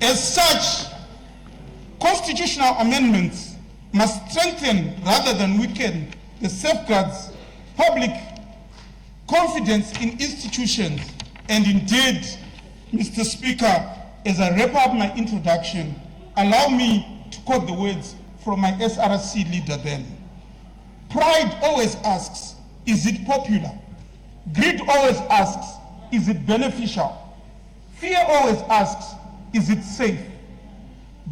As such, constitutional amendments must strengthen rather than weaken the safeguards public confidence in institutions. And indeed, Mr. Speaker, as I wrap up my introduction, allow me to quote the words from my SRC leader then. Pride always asks, is it popular? Greed always asks, is it beneficial? Fear always asks, is it safe?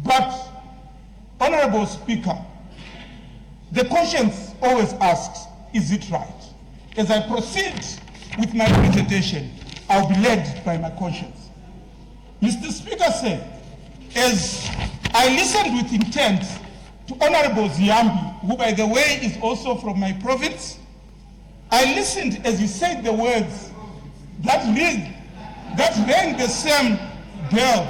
But, Honorable Speaker, the conscience always asks, is it right? As I proceed with my presentation, I'll be led by my conscience. Mr. Speaker said, as I listened with intent to Honorable Ziambi, who by the way is also from my province, I listened as he said the words that rang the same bell,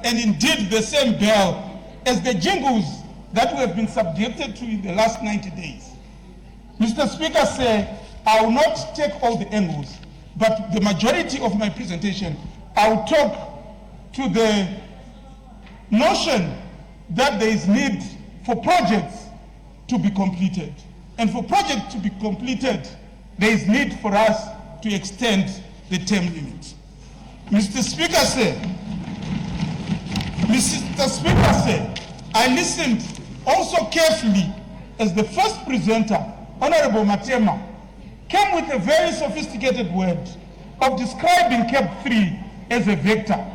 and indeed the same bell as the jingles that we have been subjected to in the last 90 days. Mr. Speaker said, I will not take all the angles, but the majority of my presentation, I will talk to the notion that there is need for projects to be completed. And for projects to be completed, there is need for us to extend the term limit. Mr. Speaker said, I listened also carefully as the first presenter, Honorable Matema, came with a very sophisticated word of describing CAP 3 as a vector.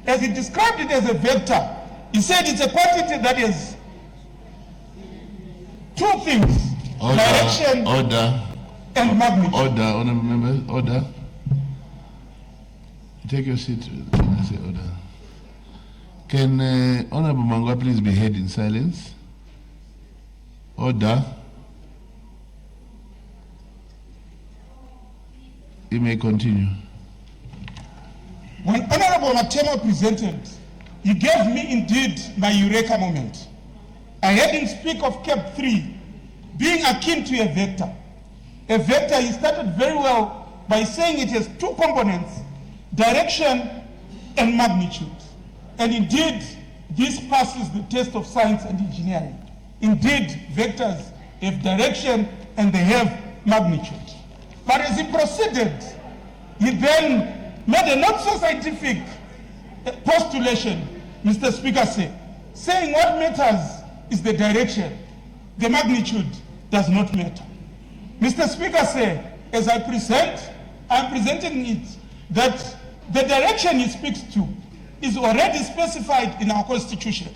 As he described it as a vector, he said it's a quantity that is two things, direction and magnitude. Order, honorable members, order. Take your seat when I say order. Can Honorable Mnangagwa please be heard in silence? Order. You may continue. When Honorable Matema presented, he gave me indeed my eureka moment. I heard him speak of CAP 3 being akin to a vector. A vector, he started very well by saying it has two components, direction and magnitude. And indeed, this passes the test of science and engineering. Indeed, vectors have direction and they have magnitude. But as he proceeded, he then made a not so scientific postulation, Mr. Speaker said, saying what matters is the direction. The magnitude does not matter. Mr. Speaker said, as I present, I'm presenting it that the direction he speaks to is already specified in our Constitution.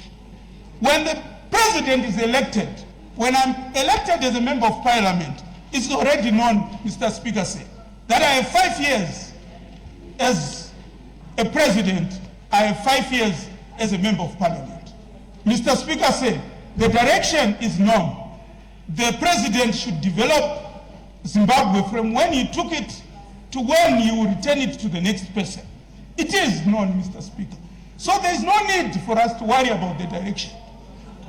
When the President is elected, when I'm elected as a member of Parliament, it's already known, Mr. Speaker said, that I have 5 years as a President, I have 5 years as a member of Parliament. Mr. Speaker said, the direction is known. The President should develop Zimbabwe from when he took it to when he will return it to the next person. It is known, Mr. Speaker. So there is no need for us to worry about the direction.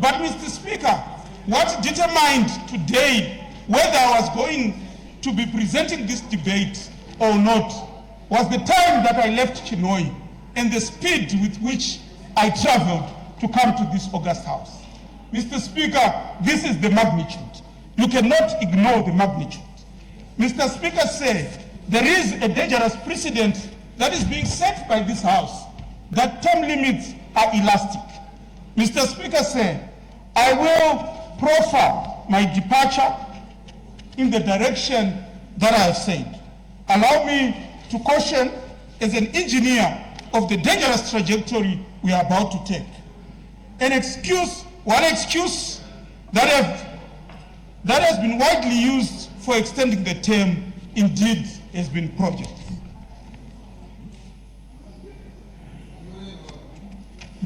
But, Mr. Speaker, what determined today whether I was going to be presenting this debate or not was the time that I left Chinhoyi and the speed with which I traveled to come to this august house. Mr. Speaker, this is the magnitude. You cannot ignore the magnitude. Mr. Speaker said there is a dangerous precedent that is being set by this House, that term limits are elastic. Mr. Speaker said, I will profile my departure in the direction that I have said. Allow me to caution as an engineer of the dangerous trajectory we are about to take. One excuse that has been widely used for extending the term indeed has been projects.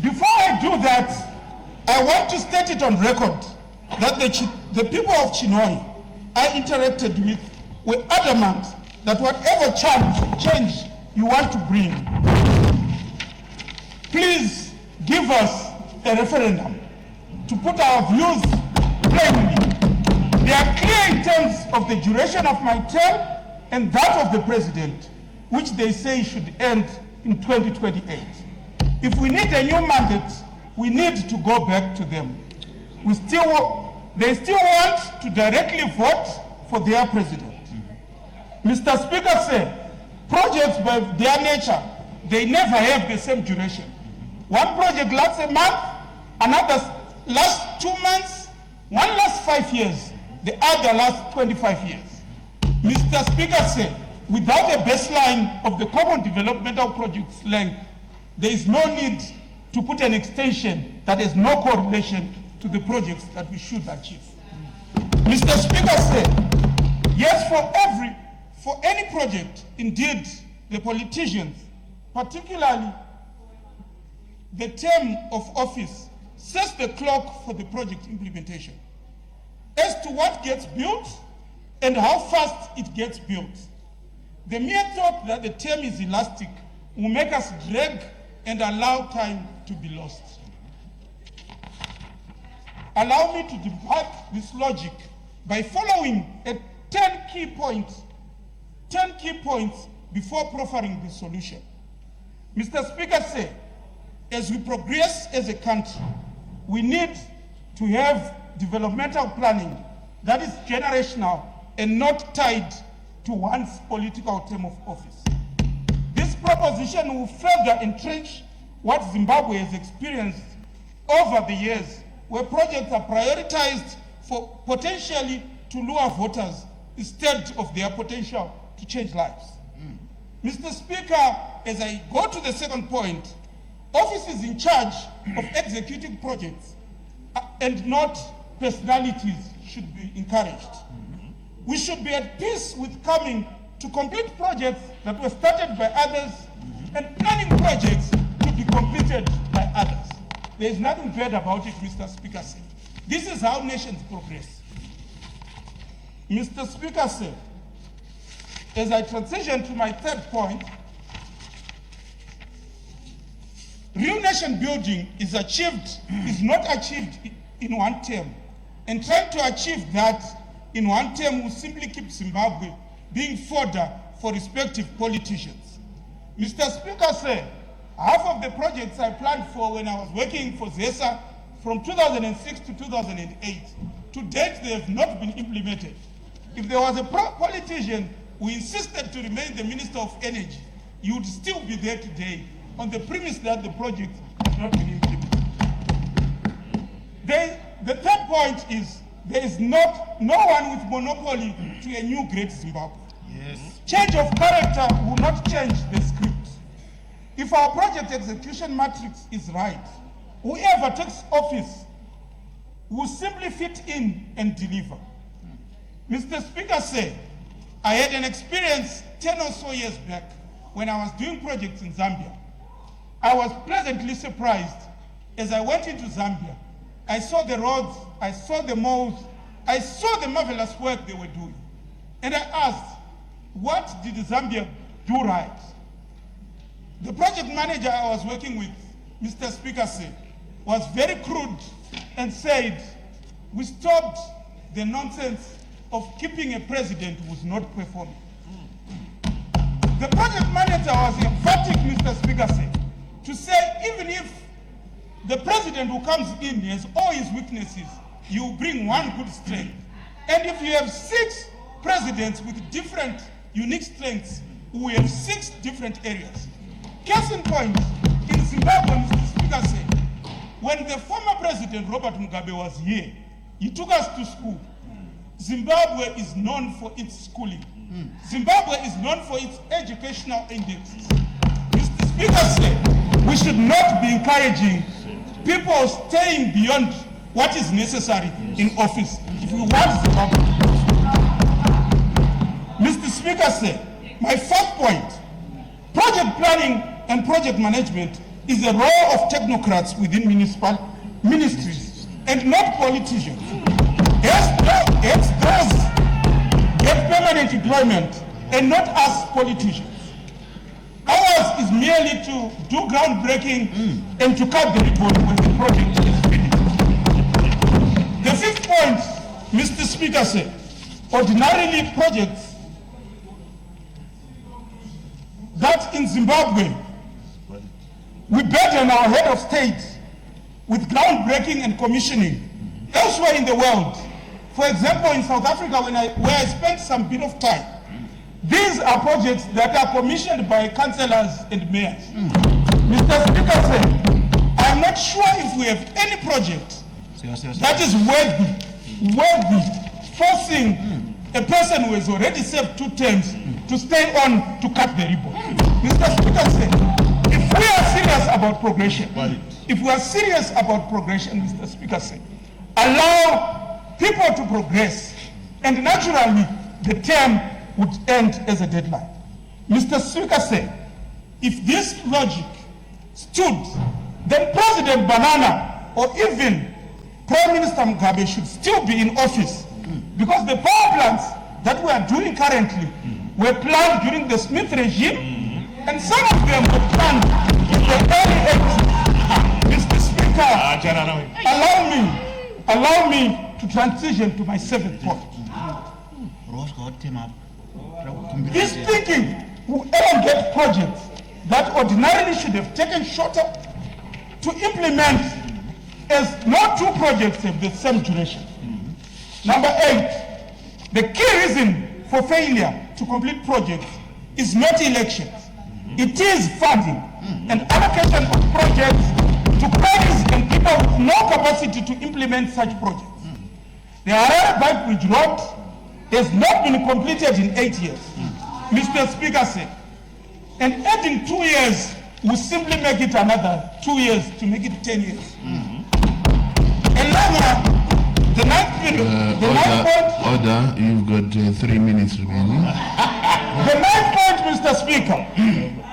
Before I do that, I want to state it on record that the people of Chinhoyi I interacted with were adamant that whatever change you want to bring, please give us a referendum to put our views plainly of the duration of my term and that of the president, which they say should end in 2028. If we need a new mandate, we need to go back to them. They still want to directly vote for their president. Mr. Speaker said, projects by their nature, they never have the same duration. One project lasts a month, another lasts 2 months, one lasts 5 years, the other lasts 25 years. Mr. Speaker said, without a baseline of the common developmental project's length, there is no need to put an extension that has no correlation to the projects that we should achieve. Mr. Speaker said, yes, for any project, indeed, the politicians, particularly the term of office, sets the clock for the project implementation. As to what gets built and how fast it gets built, the mere thought that the term is elastic will make us drag and allow time to be lost. Allow me to debunk this logic by following 10 key points before proffering the solution. Mr. Speaker said, as we progress as a country, we need to have developmental planning that is generational and not tied to one's political term of office. This proposition will further entrench what Zimbabwe has experienced over the years, where projects are prioritized for potentially to lure voters instead of their potential to change lives. Mr. Speaker, as I go to the second point, offices in charge of executing projects and not personalities should be encouraged. We should be at peace with coming to complete projects that were started by others and planning projects to be completed by others. There is nothing bad about it, Mr. Speaker said. This is how nations progress. Mr. Speaker said, as I transition to my third point, real nation building is not achieved in one term. And trying to achieve that in one term will simply keep Zimbabwe being fodder for respective politicians. Mr. Speaker said, half of the projects I planned for when I was working for ZESA from 2006 to 2008, to date they have not been implemented. If there was a politician who insisted to remain the Minister of Energy, you would still be there today on the premise that the project has not been implemented. The third point is there is no one with monopoly to a new great Zimbabwe. Yes. Change of character will not change the script. If our project execution matrix is right, whoever takes office will simply fit in and deliver. Mr. Speaker said, I had an experience 10 or so years back when I was doing projects in Zambia. I was pleasantly surprised as I went into Zambia. I saw the roads, I saw the malls, I saw the marvelous work they were doing. And I asked, what did Zambia do right? The project manager I was working with, Mr. Speaker said, was very crude and said, we stopped the nonsense of keeping a president who's not performing. The project manager was emphatic, Mr. Speaker said, to say even if the president who comes in has all his weaknesses, you bring one good strength. And if you have 6 presidents with different unique strengths, we have 6 different areas. Case in point, in Zimbabwe, Mr. Speaker said, when the former president, Robert Mugabe, was here, he took us to school. Zimbabwe is known for its schooling. Zimbabwe is known for its educational indexes. Mr. Speaker said, we should not be encouraging people staying beyond what is necessary in office if we want Zimbabwe. Mr. Speaker said, my fourth point, project planning and project management is a role of technocrats within municipal ministries and not politicians. It's those get permanent employment and not us politicians. Ours is merely to do groundbreaking and to cut the ribbon when the project is finished. The fifth point, Mr. Speaker said, ordinarily projects that in Zimbabwe we burden our head of state with groundbreaking and commissioning. Elsewhere in the world, for example in South Africa where I spent some bit of time, these are projects that are commissioned by councillors and mayors. Mr. Speaker said, I'm not sure if we have any project that is worthy forcing a person who has already served 2 terms to stay on to cut the ribbon. Mr. Speaker said, if we are serious about progression, Mr. Speaker said, allow people to progress, and naturally the term would end as a deadline. Mr. Speaker said, if this logic stood, then President Banana or even Prime Minister Mugabe should still be in office, because the power plants that we are doing currently were planned during the Smith regime, and some of them were planned in the early 80s. Mr. Speaker, allow me to transition to my 7th point. He's thinking we elongate projects that ordinarily should have taken shorter to implement, as no 2 projects have the same duration. Number 8, the key reason for failure to complete projects is not elections. It is funding and allocation of projects to parties and people with no capacity to implement such projects. The Harare Bike Bridge Road has not been completed in 8 years. Mr. Speaker said, and adding 2 years will simply make it another 2 years to make it 10 years. And now, the ninth period, order, you've got 3 minutes remaining. The ninth point, Mr. Speaker,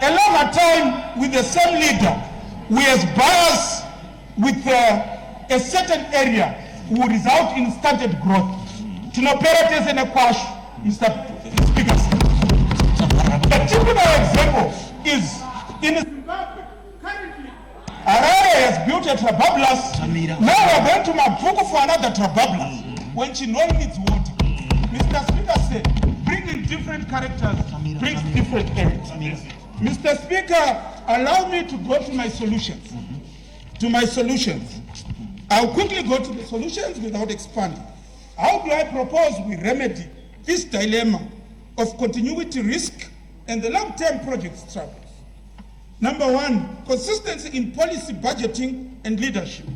a longer time with the same leader who has bias with a certain area will result in stunted growth. Tinoperators and a quash, Mr. Speaker. A typical example is in Zimbabwe. Currently, Harare has built a trabablas. Now we're going to Mapuku for another trabablas when Chinoi needs water. Mr. Speaker said, bringing different characters brings different areas. Mr. Speaker, allow me to go to my solutions. I'll quickly go to the solutions without expanding. How do I propose we remedy this dilemma of continuity risk and the long-term project struggles? Number 1, consistency in policy budgeting and leadership.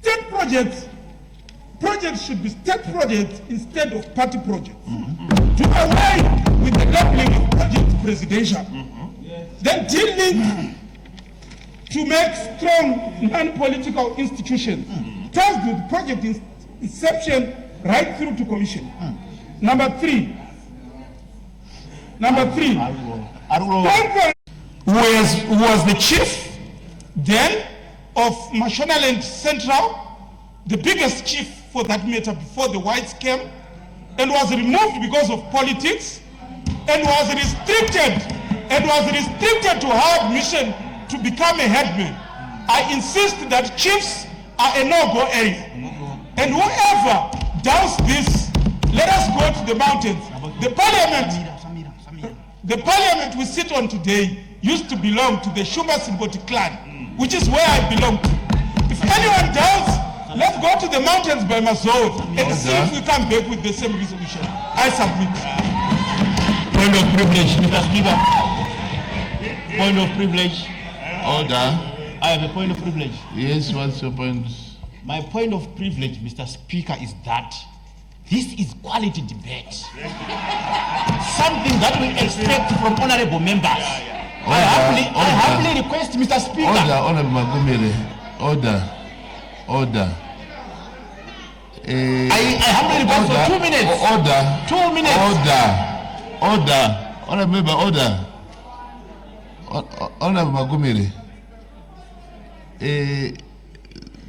State projects should be state projects instead of party projects. Do away with the labeling of projects presidential. Then dealing to make strong non-political institutions, tasked with project inception right through to commission. Number 3, who was the chief then of Mashonaland Central, the biggest chief for that matter before the whites came, and was removed because of politics, and was restricted to her admission to become a headman. I insist that chiefs are a no-go area. And whoever does this, let us go to the mountains. The parliament we sit on today used to belong to the Shumba Simboti clan, which is where I belong to. If anyone doubts, let's go to the mountains by Mazor and see if we come back with the same resolution. I submit. Point of privilege, Mr. Speaker. Point of privilege. Order. I have a point of privilege. Yes, what's your point? My point of privilege, Mr. Speaker, is that this is quality debate. Something that we expect from honorable members. I humbly request, Mr. Speaker. Order, Honorable Magumere. Order. I humbly request for 2 minutes. Order. 2 minutes. Order. Honorable Member, order. Honorable Magumere.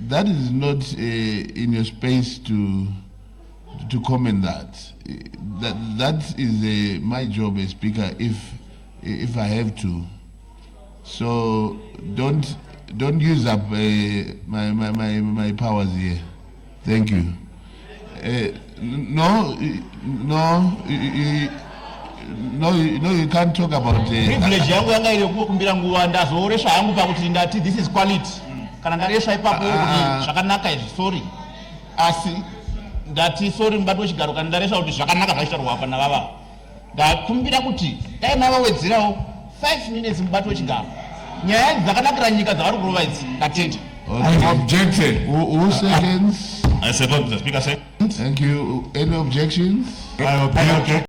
That is not in your space to comment that. That is my job as Speaker if I have to. So don't use up my powers here. Thank you. No, you can't talk about privilege yangu yanga ile kukumbira nguwa ndazoresha yangu pakuti ndati this is quality kana ndaresha ipapo zvakanaka izvi sorry asi ndati sorry mubati wechigaro kana ndaresha kuti zvakanaka zvaitarwa apa navava ndakumbira kuti dai mavawedzerawo 5 minutes mubati wechigaro nyaya dzakanakira nyika dzavari kurova idzi ndatenda. I objected. Who seconds? I second the speaker. Thank you. Any objections? I object.